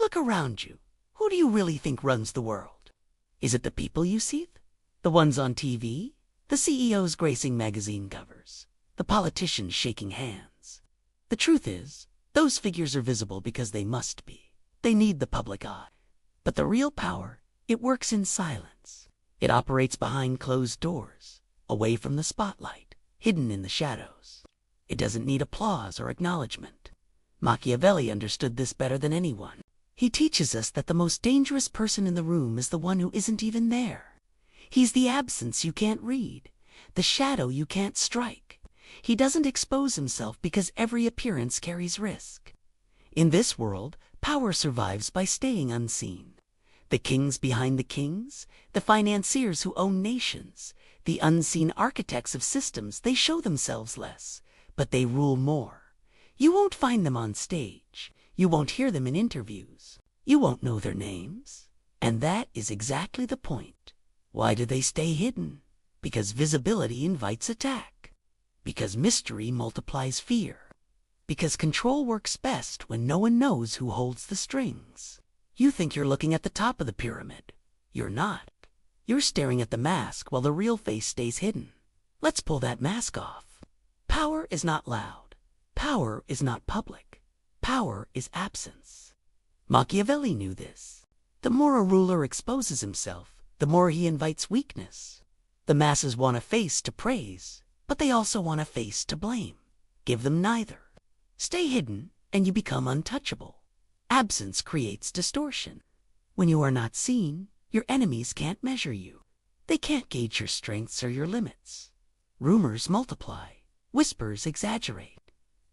Look around you. Who do you really think runs the world? Is it the people you see? The ones on TV? The CEOs gracing magazine covers? The politicians shaking hands? The truth is, those figures are visible because they must be. They need the public eye. But the real power, it works in silence. It operates behind closed doors, away from the spotlight, hidden in the shadows. It doesn't need applause or acknowledgement. Machiavelli understood this better than anyone. He teaches us that the most dangerous person in the room is the one who isn't even there. He's the absence you can't read, the shadow you can't strike. He doesn't expose himself because every appearance carries risk. In this world, power survives by staying unseen. The kings behind the kings, the financiers who own nations, the unseen architects of systems, they show themselves less, but they rule more. You won't find them on stage. You won't hear them in interviews. You won't know their names. And that is exactly the point. Why do they stay hidden? Because visibility invites attack. Because mystery multiplies fear. Because control works best when no one knows who holds the strings. You think you're looking at the top of the pyramid. You're not. You're staring at the mask while the real face stays hidden. Let's pull that mask off. Power is not loud. Power is not public. Power is absence. Machiavelli knew this. The more a ruler exposes himself, the more he invites weakness. The masses want a face to praise, but they also want a face to blame. Give them neither. Stay hidden, and you become untouchable. Absence creates distortion. When you are not seen, your enemies can't measure you. They can't gauge your strengths or your limits. Rumors multiply. Whispers exaggerate.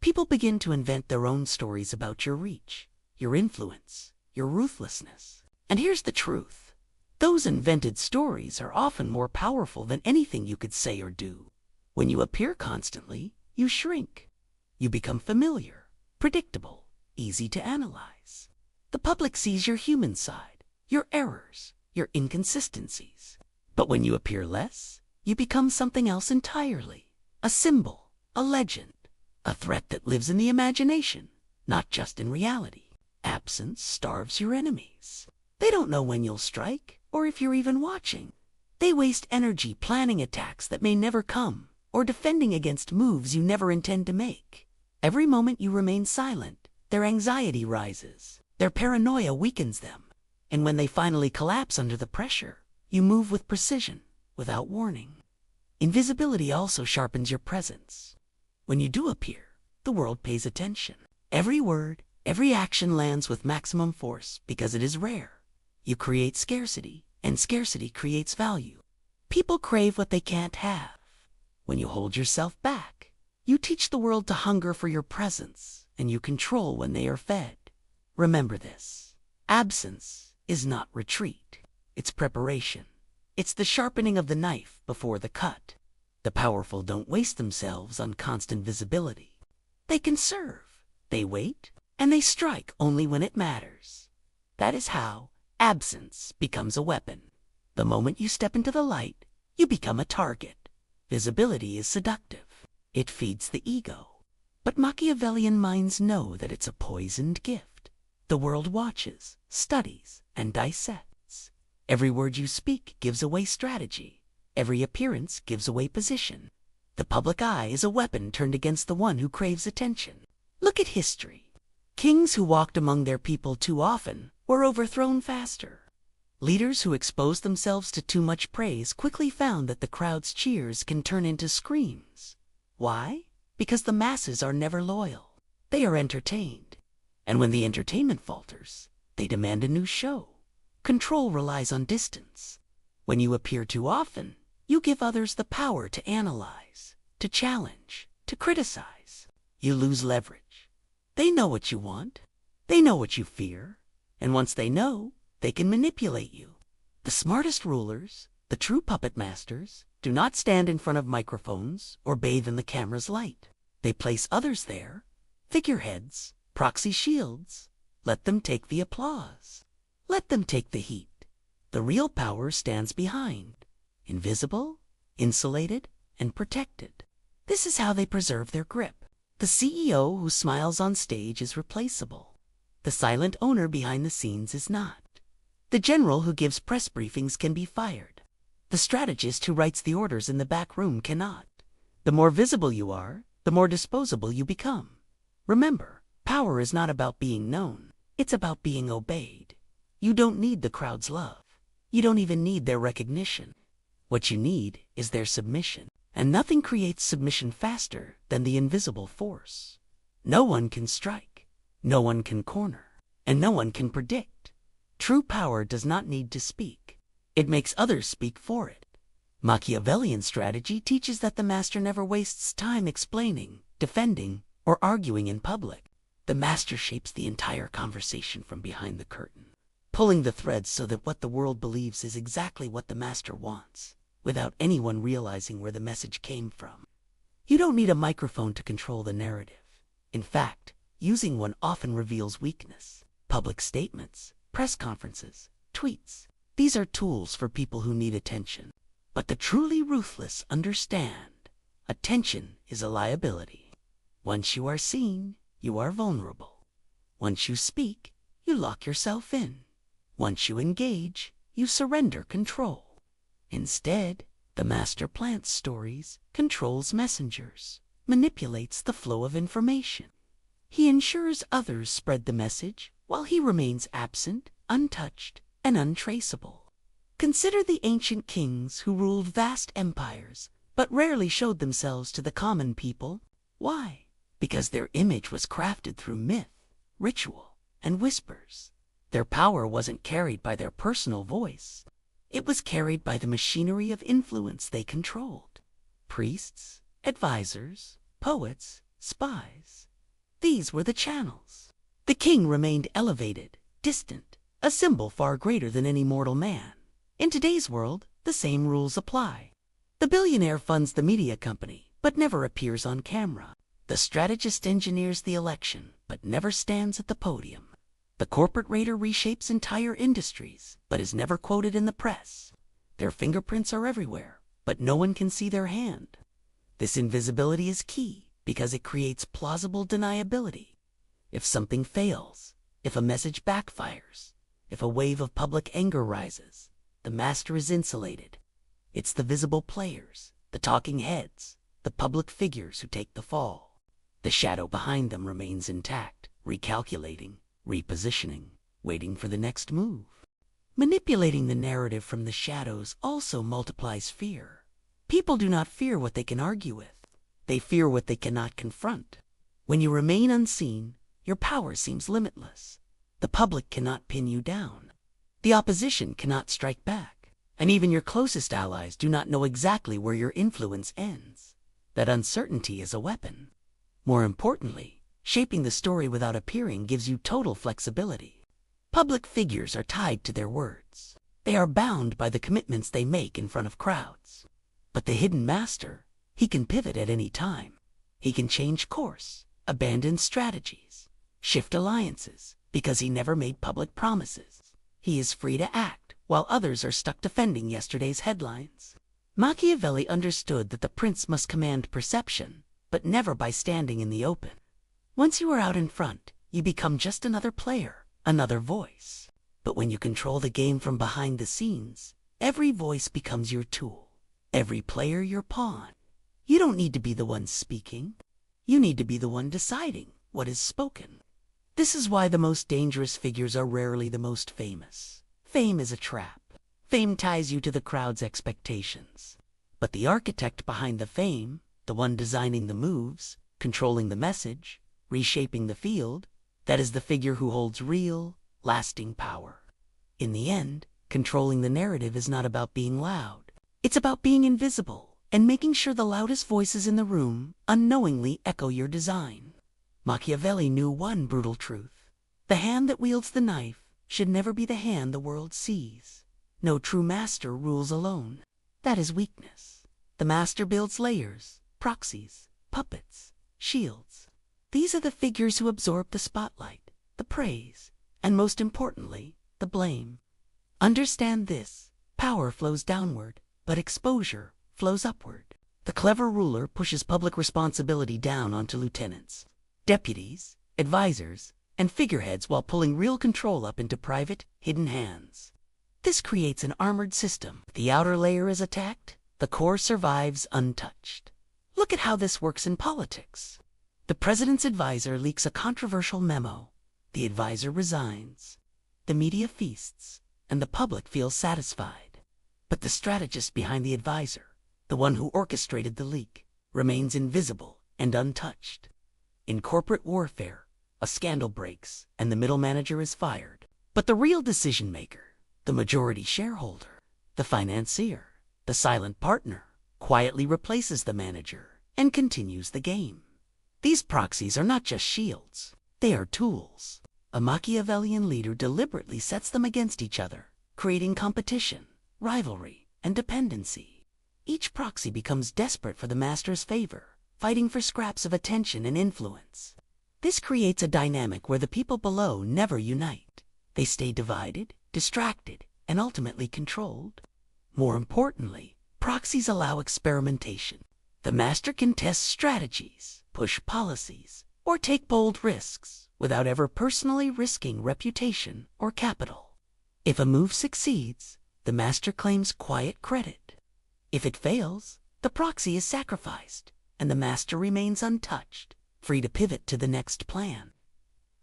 People begin to invent their own stories about your reach, your influence, your ruthlessness. And here's the truth. Those invented stories are often more powerful than anything you could say or do. When you appear constantly, you shrink. You become familiar, predictable, easy to analyze. The public sees your human side, your errors, your inconsistencies. But when you appear less, you become something else entirely. A symbol, a legend. A threat that lives in the imagination, not just in reality. Absence starves your enemies. They don't know when you'll strike, or if you're even watching. They waste energy planning attacks that may never come, or defending against moves you never intend to make. Every moment you remain silent, their anxiety rises. Their paranoia weakens them. And when they finally collapse under the pressure, you move with precision, without warning. Invisibility also sharpens your presence. When you do appear, the world pays attention. Every word, every action lands with maximum force because it is rare. You create scarcity, and scarcity creates value. People crave what they can't have. When you hold yourself back, you teach the world to hunger for your presence, and you control when they are fed. Remember this. Absence is not retreat. It's preparation. It's the sharpening of the knife before the cut. The powerful don't waste themselves on constant visibility. They conserve, they wait, and they strike only when it matters. That is how absence becomes a weapon. The moment you step into the light, you become a target. Visibility is seductive. It feeds the ego. But Machiavellian minds know that it's a poisoned gift. The world watches, studies, and dissects. Every word you speak gives away strategy. Every appearance gives away position. The public eye is a weapon turned against the one who craves attention. Look at history. Kings who walked among their people too often were overthrown faster. Leaders who exposed themselves to too much praise quickly found that the crowd's cheers can turn into screams. Why? Because the masses are never loyal. They are entertained. And when the entertainment falters, they demand a new show. Control relies on distance. When you appear too often, you give others the power to analyze, to challenge, to criticize. You lose leverage. They know what you want. They know what you fear. And once they know, they can manipulate you. The smartest rulers, the true puppet masters, do not stand in front of microphones or bathe in the camera's light. They place others there, figureheads, proxy shields. Let them take the applause. Let them take the heat. The real power stands behind, invisible, insulated, and protected. This is how they preserve their grip. The CEO who smiles on stage is replaceable. The silent owner behind the scenes is not. The general who gives press briefings can be fired. The strategist who writes the orders in the back room cannot. The more visible you are, the more disposable you become. Remember, power is not about being known. It's about being obeyed. You don't need the crowd's love. You don't even need their recognition. What you need is their submission. And nothing creates submission faster than the invisible force. No one can strike. No one can corner. And no one can predict. True power does not need to speak. It makes others speak for it. Machiavellian strategy teaches that the master never wastes time explaining, defending, or arguing in public. The master shapes the entire conversation from behind the curtain, pulling the threads so that what the world believes is exactly what the master wants, without anyone realizing where the message came from. You don't need a microphone to control the narrative. In fact, using one often reveals weakness. Public statements, press conferences, tweets. These are tools for people who need attention. But the truly ruthless understand. Attention is a liability. Once you are seen, you are vulnerable. Once you speak, you lock yourself in. Once you engage, you surrender control. Instead, the master plants stories, controls messengers, manipulates the flow of information. He ensures others spread the message while he remains absent, untouched, and untraceable. Consider the ancient kings who ruled vast empires, but rarely showed themselves to the common people. Why? Because their image was crafted through myth, ritual, and whispers. Their power wasn't carried by their personal voice. It was carried by the machinery of influence they controlled. Priests, advisors, poets, spies. These were the channels. The king remained elevated, distant, a symbol far greater than any mortal man. In today's world, the same rules apply. The billionaire funds the media company, but never appears on camera. The strategist engineers the election, but never stands at the podium. The corporate raider reshapes entire industries, but is never quoted in the press. Their fingerprints are everywhere, but no one can see their hand. This invisibility is key because it creates plausible deniability. If something fails, if a message backfires, if a wave of public anger rises, the master is insulated. It's the visible players, the talking heads, the public figures who take the fall. The shadow behind them remains intact, recalculating, repositioning, waiting for the next move. Manipulating the narrative from the shadows also multiplies fear. People do not fear what they can argue with. They fear what they cannot confront. When you remain unseen, your power seems limitless. The public cannot pin you down. The opposition cannot strike back. And even your closest allies do not know exactly where your influence ends. That uncertainty is a weapon. More importantly, shaping the story without appearing gives you total flexibility. Public figures are tied to their words. They are bound by the commitments they make in front of crowds. But the hidden master, he can pivot at any time. He can change course, abandon strategies, shift alliances, because he never made public promises. He is free to act, while others are stuck defending yesterday's headlines. Machiavelli understood that the prince must command perception, but never by standing in the open. Once you are out in front, you become just another player, another voice. But when you control the game from behind the scenes, every voice becomes your tool, every player your pawn. You don't need to be the one speaking. You need to be the one deciding what is spoken. This is why the most dangerous figures are rarely the most famous. Fame is a trap. Fame ties you to the crowd's expectations. But the architect behind the fame, the one designing the moves, controlling the message, reshaping the field, that is the figure who holds real, lasting power. In the end, controlling the narrative is not about being loud. It's about being invisible and making sure the loudest voices in the room unknowingly echo your design. Machiavelli knew one brutal truth. The hand that wields the knife should never be the hand the world sees. No true master rules alone. That is weakness. The master builds layers, proxies, puppets, shields. These are the figures who absorb the spotlight, the praise, and most importantly, the blame. Understand this. Power flows downward, but exposure flows upward. The clever ruler pushes public responsibility down onto lieutenants, deputies, advisors, and figureheads while pulling real control up into private, hidden hands. This creates an armored system. The outer layer is attacked, the core survives untouched. Look at how this works in politics. The president's advisor leaks a controversial memo. The advisor resigns. The media feasts, and the public feels satisfied. But the strategist behind the advisor, the one who orchestrated the leak, remains invisible and untouched. In corporate warfare, a scandal breaks and the middle manager is fired. But the real decision maker, the majority shareholder, the financier, the silent partner, quietly replaces the manager and continues the game. These proxies are not just shields, they are tools. A Machiavellian leader deliberately sets them against each other, creating competition, rivalry, and dependency. Each proxy becomes desperate for the master's favor, fighting for scraps of attention and influence. This creates a dynamic where the people below never unite. They stay divided, distracted, and ultimately controlled. More importantly, proxies allow experimentation. The master can test strategies, push policies, or take bold risks without ever personally risking reputation or capital. If a move succeeds, the master claims quiet credit. If it fails, the proxy is sacrificed, and the master remains untouched, free to pivot to the next plan.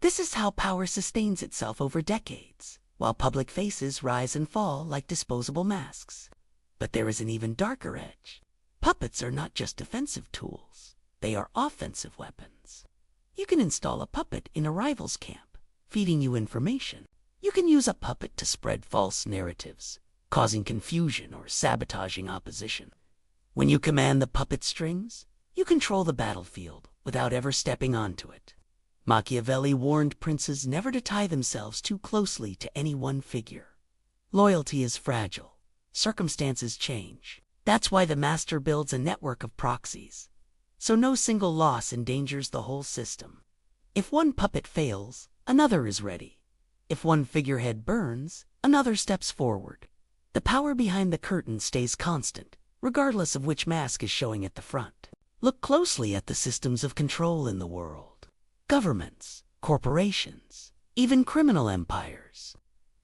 This is how power sustains itself over decades, while public faces rise and fall like disposable masks. But there is an even darker edge. Puppets are not just defensive tools, they are offensive weapons. You can install a puppet in a rival's camp, feeding you information. You can use a puppet to spread false narratives, causing confusion or sabotaging opposition. When you command the puppet strings, you control the battlefield without ever stepping onto it. Machiavelli warned princes never to tie themselves too closely to any one figure. Loyalty is fragile. Circumstances change. That's why the master builds a network of proxies, so no single loss endangers the whole system. If one puppet fails, another is ready. If one figurehead burns, another steps forward. The power behind the curtain stays constant, regardless of which mask is showing at the front. Look closely at the systems of control in the world. Governments, corporations, even criminal empires.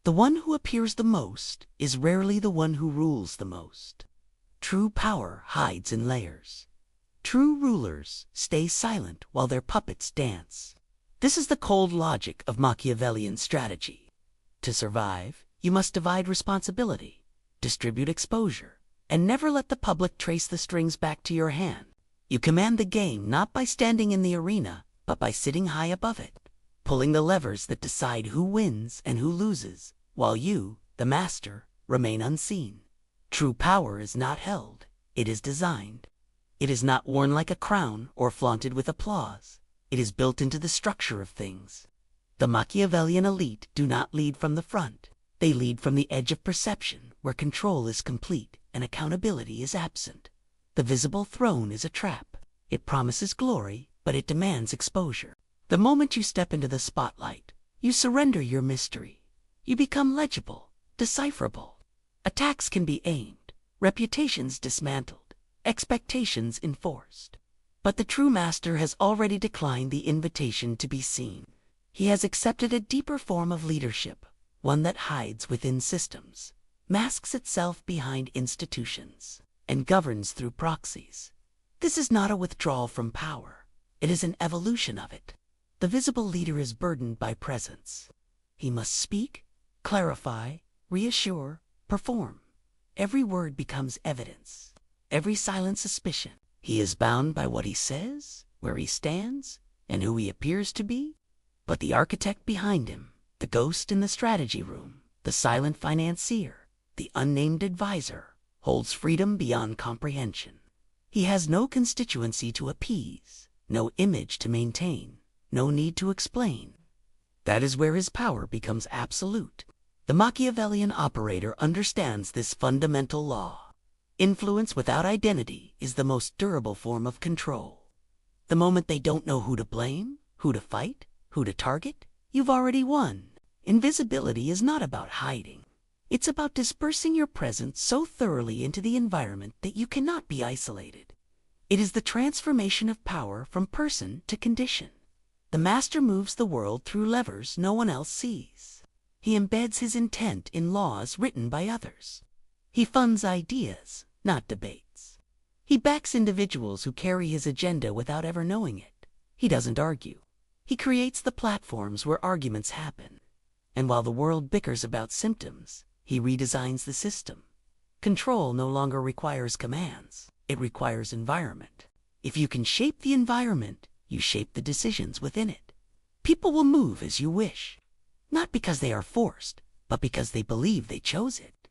The one who appears the most is rarely the one who rules the most. True power hides in layers. True rulers stay silent while their puppets dance. This is the cold logic of Machiavellian strategy. To survive, you must divide responsibility, distribute exposure, and never let the public trace the strings back to your hand. You command the game not by standing in the arena, but by sitting high above it, pulling the levers that decide who wins and who loses, while you, the master, remain unseen. True power is not held, it is designed. It is not worn like a crown or flaunted with applause. It is built into the structure of things. The Machiavellian elite do not lead from the front. They lead from the edge of perception, where control is complete and accountability is absent. The visible throne is a trap. It promises glory, but it demands exposure. The moment you step into the spotlight, you surrender your mystery. You become legible, decipherable. Attacks can be aimed, reputations dismantled, expectations enforced. But the true master has already declined the invitation to be seen. He has accepted a deeper form of leadership, one that hides within systems, masks itself behind institutions, and governs through proxies. This is not a withdrawal from power. It is an evolution of it. The visible leader is burdened by presence. He must speak, clarify, reassure, perform. Every word becomes evidence. Every silent suspicion. He is bound by what he says, where he stands, and who he appears to be. But the architect behind him, the ghost in the strategy room, the silent financier, the unnamed advisor, holds freedom beyond comprehension. He has no constituency to appease, no image to maintain, no need to explain. That is where his power becomes absolute. The Machiavellian operator understands this fundamental law. Influence without identity is the most durable form of control. The moment they don't know who to blame, who to fight, who to target, you've already won. Invisibility is not about hiding. It's about dispersing your presence so thoroughly into the environment that you cannot be isolated. It is the transformation of power from person to condition. The master moves the world through levers no one else sees. He embeds his intent in laws written by others. He funds ideas, not debates. He backs individuals who carry his agenda without ever knowing it. He doesn't argue. He creates the platforms where arguments happen. And while the world bickers about symptoms, he redesigns the system. Control no longer requires commands. It requires environment. If you can shape the environment, you shape the decisions within it. People will move as you wish, not because they are forced, but because they believe they chose it.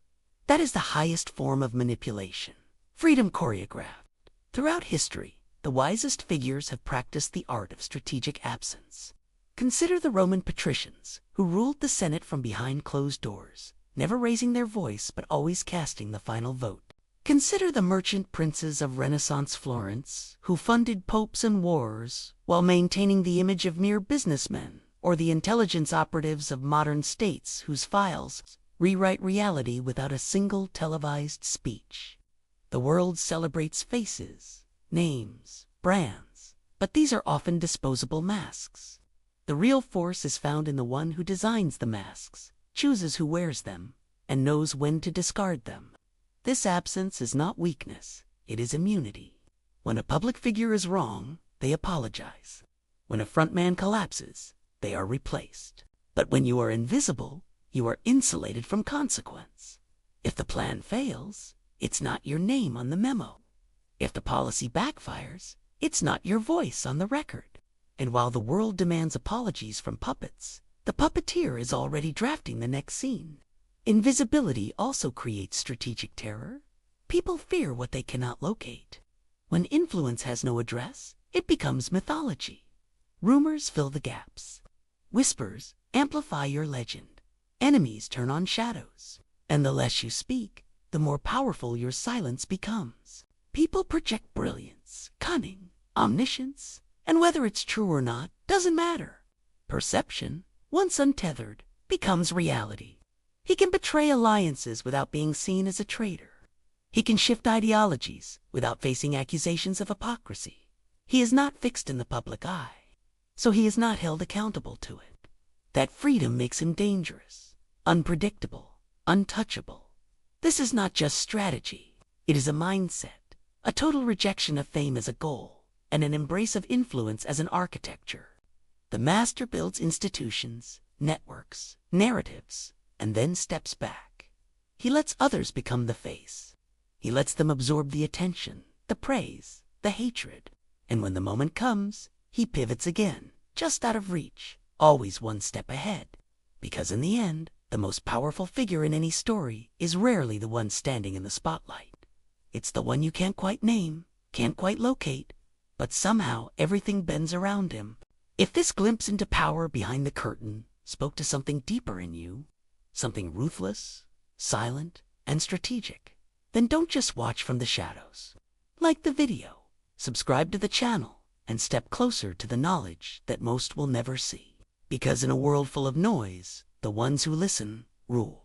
That is the highest form of manipulation. Freedom choreographed. Throughout history, the wisest figures have practiced the art of strategic absence. Consider the Roman patricians, who ruled the Senate from behind closed doors, never raising their voice but always casting the final vote. Consider the merchant princes of Renaissance Florence, who funded popes and wars while maintaining the image of mere businessmen, or the intelligence operatives of modern states whose files rewrite reality without a single televised speech. The world celebrates faces, names, brands, but these are often disposable masks. The real force is found in the one who designs the masks, chooses who wears them, and knows when to discard them. This absence is not weakness, it is immunity. When a public figure is wrong, they apologize. When a frontman collapses, they are replaced. But when you are invisible, you are insulated from consequence. If the plan fails, it's not your name on the memo. If the policy backfires, it's not your voice on the record. And while the world demands apologies from puppets, the puppeteer is already drafting the next scene. Invisibility also creates strategic terror. People fear what they cannot locate. When influence has no address, it becomes mythology. Rumors fill the gaps. Whispers amplify your legend. Enemies turn on shadows. And the less you speak, the more powerful your silence becomes. People project brilliance, cunning, omniscience, and whether it's true or not doesn't matter. Perception, once untethered, becomes reality. He can betray alliances without being seen as a traitor. He can shift ideologies without facing accusations of hypocrisy. He is not fixed in the public eye, so he is not held accountable to it. That freedom makes him dangerous, unpredictable, untouchable. This is not just strategy. It is a mindset, a total rejection of fame as a goal, and an embrace of influence as an architecture. The master builds institutions, networks, narratives, and then steps back. He lets others become the face. He lets them absorb the attention, the praise, the hatred. And when the moment comes, he pivots again, just out of reach, always one step ahead. Because in the end, the most powerful figure in any story is rarely the one standing in the spotlight. It's the one you can't quite name, can't quite locate, but somehow everything bends around him. If this glimpse into power behind the curtain spoke to something deeper in you, something ruthless, silent, and strategic, then don't just watch from the shadows. Like the video, subscribe to the channel, and step closer to the knowledge that most will never see. Because in a world full of noise, the ones who listen rule.